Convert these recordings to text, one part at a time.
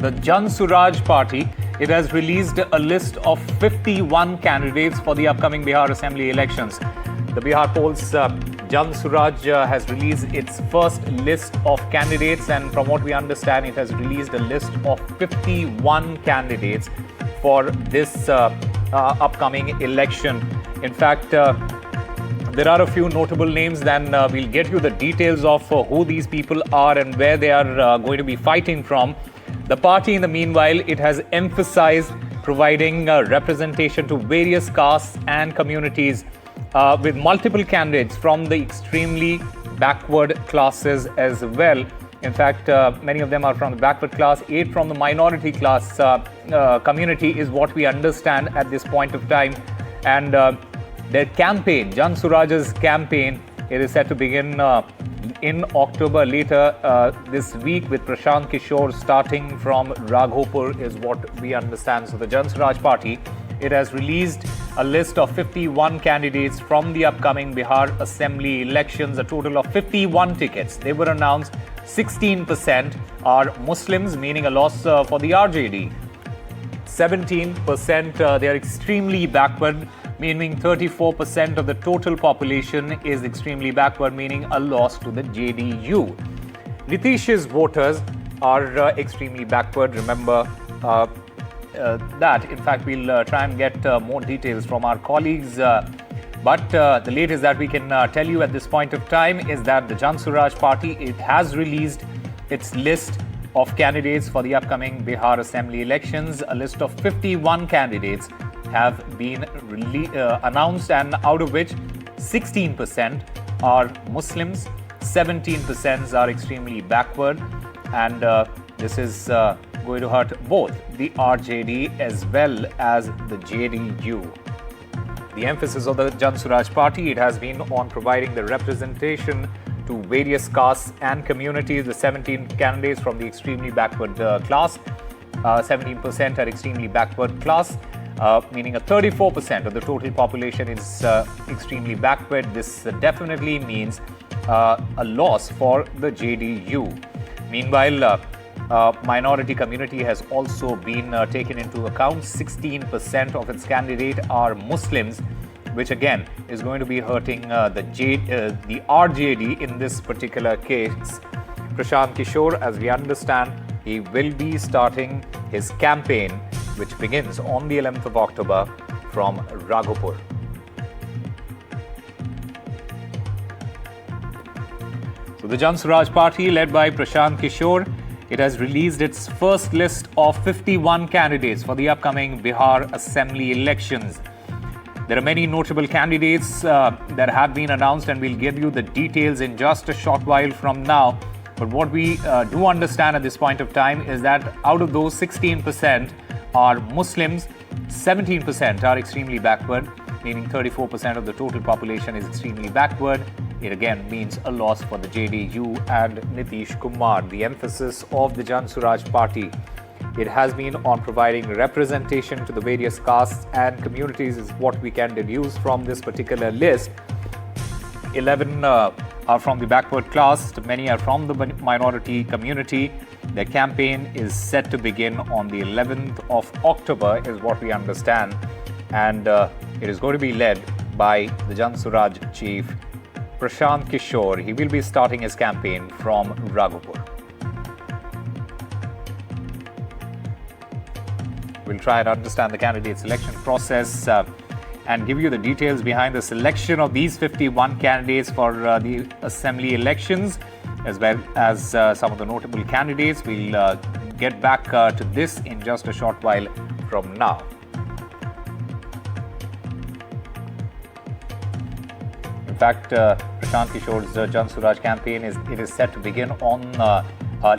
The Jan Suraaj party, it has released a list of 51 candidates for the upcoming Bihar Assembly elections. The Bihar polls, Jan Suraaj has released its first list of candidates, and from what we understand, it has released a list of 51 candidates for this upcoming election. In fact, there are a few notable names, then we'll get you the details of who these people are and where they are going to be fighting from. The party, in the meanwhile, it has emphasized providing representation to various castes and communities with multiple candidates from the extremely backward classes as well. In fact, many of them are from the backward class, 8 from the minority class community is what we understand at this point of time. And their campaign, Jan Suraaj's campaign, it is set to begin in October later this week with Prashant Kishor starting from Raghopur is what we understand. So the Jan Suraaj party, it has released a list of 51 candidates from the upcoming Bihar Assembly elections, a total of 51 tickets. They were announced. 16% are Muslims, meaning a loss for the RJD. 17% they are extremely backward, meaning 34% of the total population is extremely backward, meaning a loss to the JDU. Nitish's voters are extremely backward. Remember that. In fact, we'll try and get more details from our colleagues. But the latest that we can tell you at this point of time is that the Jan Suraaj party, it has released its list of candidates for the upcoming Bihar Assembly elections. A list of 51 candidates have been announced, and out of which 16% are Muslims, 17% are extremely backward, and this is going to hurt both the RJD as well as the JDU. The emphasis of the Jan Suraaj party, it has been on providing the representation to various castes and communities. The 17 candidates from the extremely backward class, 17% are extremely backward class, meaning a 34% of the total population is extremely backward. This definitely means a loss for the JDU. Meanwhile, minority community has also been taken into account. 16% of its candidates are Muslims, which again is going to be hurting the RJD in this particular case. Prashant Kishor, as we understand, he will be starting his campaign, which begins on the 11th of October from Raghopur. So the Jan Suraaj party, led by Prashant Kishor, it has released its first list of 51 candidates for the upcoming Bihar Assembly elections. There are many notable candidates that have been announced, and we'll give you the details in just a short while from now. But what we do understand at this point of time is that out of those, 16% are Muslims, 17% are extremely backward, meaning 34% of the total population is extremely backward. It again means a loss for the JDU and Nitish Kumar. The emphasis of the Jan Suraaj party, it has been on providing representation to the various castes and communities is what we can deduce from this particular list. 11 are from the backward class, many are from the minority community. Their campaign is set to begin on the 11th of October is what we understand, and it is going to be led by the Jan Suraaj chief Prashant Kishor. He will be starting his campaign from Raghopur. We'll try and understand the candidate selection process and give you the details behind the selection of these 51 candidates for the assembly elections, as well as some of the notable candidates. We'll get back to this in just a short while from now. In fact, Prashant Kishor's Jan Suraaj campaign is set to begin on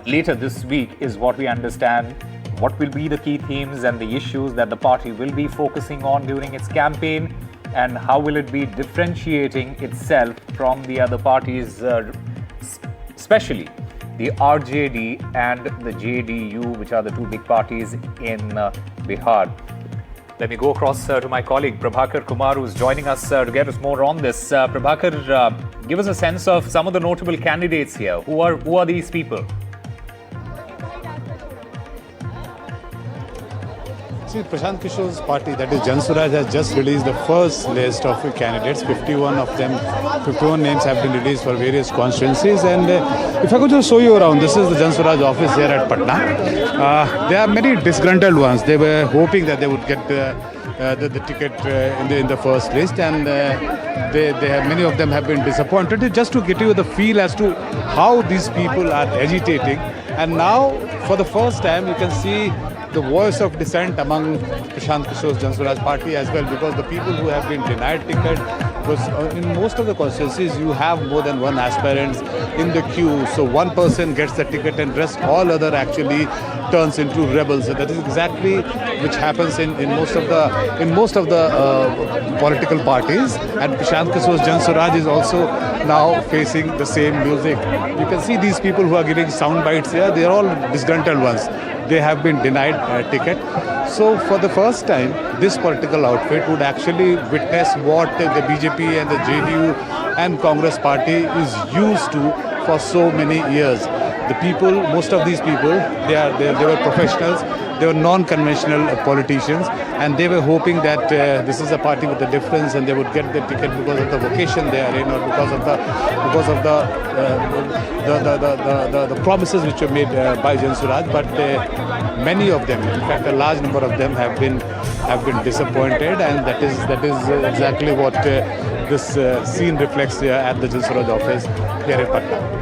later this week is what we understand. What will be the key themes and the issues that the party will be focusing on during its campaign, and how will it be differentiating itself from the other parties, especially the RJD and the JDU, which are the two big parties in Bihar. Let me go across to my colleague Prabhakar Kumar, who is joining us to get us more on this. Prabhakar, give us a sense of some of the notable candidates here. Who are these people? See, Prashant Kishor's party, that is Jan Suraaj, has just released the first list of candidates. 51 of them, 51 names have been released for various constituencies. And if I could just show you around, this is the Jan Suraaj office here at Patna. There are many disgruntled ones. They were hoping that they would get the ticket in the first list, and many of them have been disappointed. Just to get you the feel as to how these people are agitating. And now, for the first time, you can see the voice of dissent among Prashant Kishor's Jan Suraaj party as well, because the people who have been denied ticket, because in most of the constituencies you have more than one aspirant in the queue, so one person gets the ticket and rest all other actually turns into rebels. So that is exactly which happens in most of the political parties. And Prashant Kishor's Jan Suraaj is also now facing the same music. You can see these people who are giving sound bites here, they are all disgruntled ones. They have been denied a ticket. So for the first time, this political outfit would actually witness what the BJP and the JDU and Congress party is used to for so many years. The people, most of these people, they were professionals. They were non-conventional politicians, and they were hoping that this is a party with a difference, and they would get the ticket because of the vocation they are in, or because of the promises which were made by Jan Suraaj. But many of them, in fact, a large number of them have been disappointed, and that is exactly what this scene reflects here at the Jan Suraaj office here in Patna.